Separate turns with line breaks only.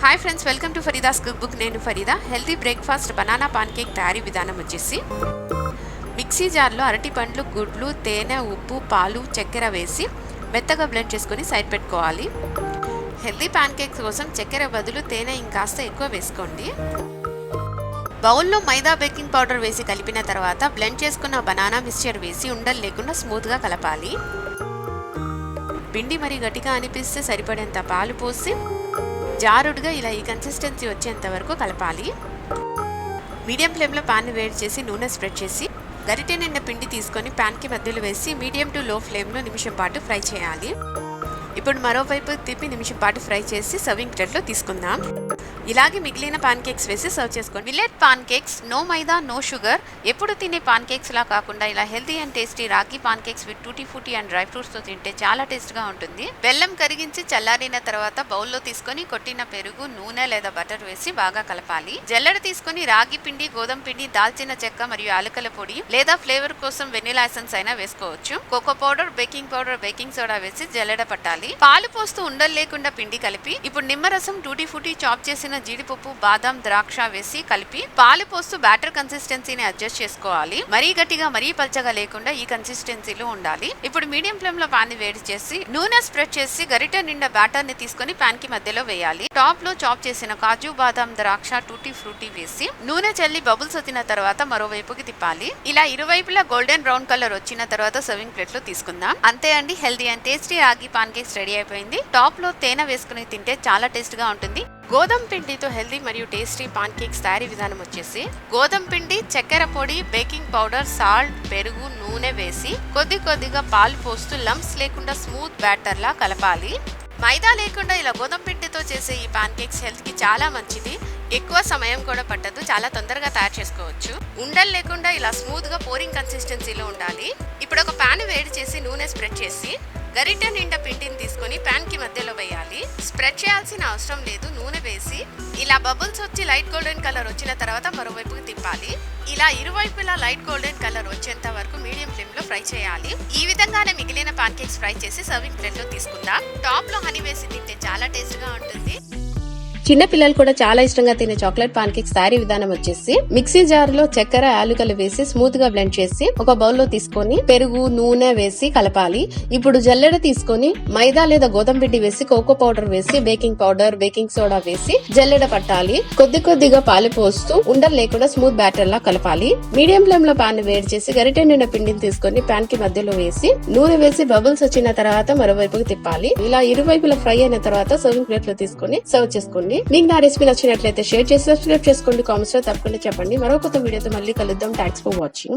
Hi friends, welcome to Farida's cook book. నేను Farida. Healthy breakfast banana pancake తయారీ విధానం వచ్చేసి మిక్సీ జార్లో అరటి పండ్లు, గుడ్లు, తేనె, ఉప్పు, పాలు, చక్కెర వేసి మెత్తగా బ్లెండ్ చేసుకొని సైడ్ పెట్టుకోవాలి. హెల్తీ పాన్ కేక్స్ కోసం చక్కెర బదులు తేనె ఇంకాస్త ఎక్కువ వేసుకోండి. బౌల్లో మైదా, బేకింగ్ పౌడర్ వేసి కలిపిన తర్వాత బ్లెండ్ చేసుకున్న బనానా మిక్స్చర్ వేసి ఉండలు లేకుండా స్మూత్గా కలపాలి. పిండి మరి గట్టిగా అనిపిస్తే సరిపడేంత పాలు పోసి జారుడుగా ఇలా ఈ కన్సిస్టెన్సీ వచ్చేంత వరకు కలపాలి. మీడియం ఫ్లేమ్లో పాన్ వేడి చేసి నూనె స్ప్రెడ్ చేసి గరిటె నిండా పిండి తీసుకొని ప్యాన్కి మధ్యలో వేసి మీడియం టు లో ఫ్లేమ్లో నిమిషం పాటు ఫ్రై చేయాలి. ఇప్పుడు మరోవైపు తిప్పి నిమిషం పాటు ఫ్రై చేసి సర్వింగ్ ప్లేట్లో తీసుకుందాం. ఇలాగే మిగిలిన పాన్ కేక్స్ వేసి సర్వ్ చేసుకోండి. Millet pancakes, no maida, no sugar. ఎప్పుడు తినే పాన్ కేక్స్ లా కాకుండా ఇలా healthy and tasty ragi pancakes with tutti frutti and dry fruits తో తింటే చాలా టేస్ట్గా ఉంటుంది. బెల్లం కరిగించి చల్లారిన తర్వాత బౌల్లో తీసుకొని కొట్టిన పెరుగు, నూనె లేదా బటర్ వేసి బాగా కలపాలి. జల్లెడ తీసుకొని రాగి పిండి, గోధుమ పిండి, దాల్చిన చెక్క మరియు యాలకుల పొడి లేదా ఫ్లేవర్ కోసం వెనిలా ఎసెన్స్ అయినా వేసుకోవచ్చు. Cocoa powder, baking powder, baking soda వేసి జల్లెడ పట్టాలి. పాలు పోస్తూ ఉండలు లేకుండా పిండి కలిపి ఇప్పుడు నిమ్మరసం, టూటీ ఫ్రూటీ, చాప్ చేసిన జీడిపప్పు, బాదం, ద్రాక్ష వేసి కలిపి పాలు పోస్తూ బ్యాటర్ కన్సిస్టెన్సీని అడ్జస్ట్ చేసుకోవాలి. మరీ గట్టిగా మరీ పల్చగా లేకుండా ఈ కన్సిస్టెన్సీలో ఉండాలి. ఇప్పుడు మీడియం ఫ్లేమ్ లో పాన్ వేడి చేసి నూనె స్ప్రెడ్ చేసి గరిటె నిండా బ్యాటర్ ని తీసుకొని పాన్ కి మధ్యలో వేయాలి. టాప్ లో చాప్ చేసిన కాజు, బాదం, ద్రాక్ష, టూటీ ఫ్రూటీ వేసి నూనె చల్లి బబుల్స్ వచ్చిన తర్వాత మరోవైపుకి తిప్పాలి. ఇలా ఇరువైపులా గోల్డెన్ బ్రౌన్ కలర్ వచ్చిన తర్వాత సర్వింగ్ ప్లేట్ లో తీసుకుందాం. అంతే అండి, healthy and tasty ragi pan cakes ready అయిపోయింది. టాప్ లో తేనె వేసుకుని తింటే చాలా టేస్ట్ గా ఉంటుంది. గోధుమ పిండితో హెల్తీ మరియు టేస్టీ పాన్ కేక్స్ తయారీ విధానం వచ్చేసి గోధుమ పిండి, చక్కెర పొడి, బేకింగ్ పౌడర్, సాల్ట్, పెరుగు, నూనె వేసి కొద్ది కొద్దిగా పాలు పోస్తూ లంప్స్ లేకుండా స్మూత్ బ్యాటర్ లా కలపాలి. మైదా లేకుండా ఇలా గోధుమ పిండితో చేసే ఈ పాన్ కేక్స్ హెల్త్ కి చాలా మంచిది. ఎక్కువ సమయం కూడా పట్టదు, చాలా తొందరగా తయారు చేసుకోవచ్చు. ఉండలు లేకుండా ఇలా స్మూత్ గా పోరింగ్ కన్సిస్టెన్సీలో ఉండాలి. ఇప్పుడు ఒక పాన్ వేడి చేసి నూనె స్ప్రెడ్ చేసి గరిటె నిండా పిండిని తీసుకొని ప్యాన్ కి మధ్యలో వేయాలి. స్ప్రెడ్ చేయాల్సిన అవసరం లేదు. నూనె వేసి ఇలా బబుల్స్ వచ్చి లైట్ గోల్డెన్ కలర్ వచ్చిన తర్వాత మరోవైపుకి తిప్పాలి. ఇలా ఇరువైపులా లైట్ గోల్డెన్ కలర్ వచ్చేంత వరకు మీడియం ఫ్లేమ్ లో ఫ్రై చేయాలి. ఈ విధంగానే మిగిలిన పాన్ కేక్స్ ఫ్రై చేసి సర్వింగ్ ప్లేట్ లో తీసుకుందాం. టాప్ లో హనీ వేసి తింటే చాలా టేస్ట్ గా ఉంటుంది.
చిన్న పిల్లలు కూడా చాలా ఇష్టంగా తినే చాక్లెట్ పాన్ కేక్స్ తయారీ విధానం వచ్చేసి మిక్సీ జార్ లో చక్కెర, యాలకులు వేసి స్మూత్ గా బ్లెండ్ చేసి ఒక బౌల్ లో తీసుకొని పెరుగు, నూనె వేసి కలపాలి. ఇప్పుడు జల్లెడ తీసుకొని మైదా లేదా గోధుమ పిండి వేసి కోకో పౌడర్ వేసి బేకింగ్ పౌడర్, బేకింగ్ సోడా వేసి జల్లెడ పట్టాలి. కొద్ది కొద్దిగా పాలు పోస్తూ ఉండలు లేకుండా స్మూత్ బ్యాటర్ లా కలపాలి. మీడియం ఫ్లేమ్ లో పాన్ వేడి చేసి గరిటె నిండా పిండిని తీసుకొని పాన్ కి మధ్యలో వేసి నూనె వేసి బబుల్స్ వచ్చిన తర్వాత మరోవైపుకి తిప్పాలి. ఇలా ఇరువైపులా ఫ్రై అయిన తర్వాత సర్వింగ్ ప్లేట్ లో తీసుకొని సర్వ్ చేసుకోండి. మీకు నా రెసిపీ నచ్చినట్లయితే షేర్ చేసి సబ్స్క్రైబ్ చేసుకోండి. కామెంట్స్ లో తప్పకుండా చెప్పండి. మరో కొత్త వీడియోతో మళ్ళీ కలుద్దాం. Thanks for watching.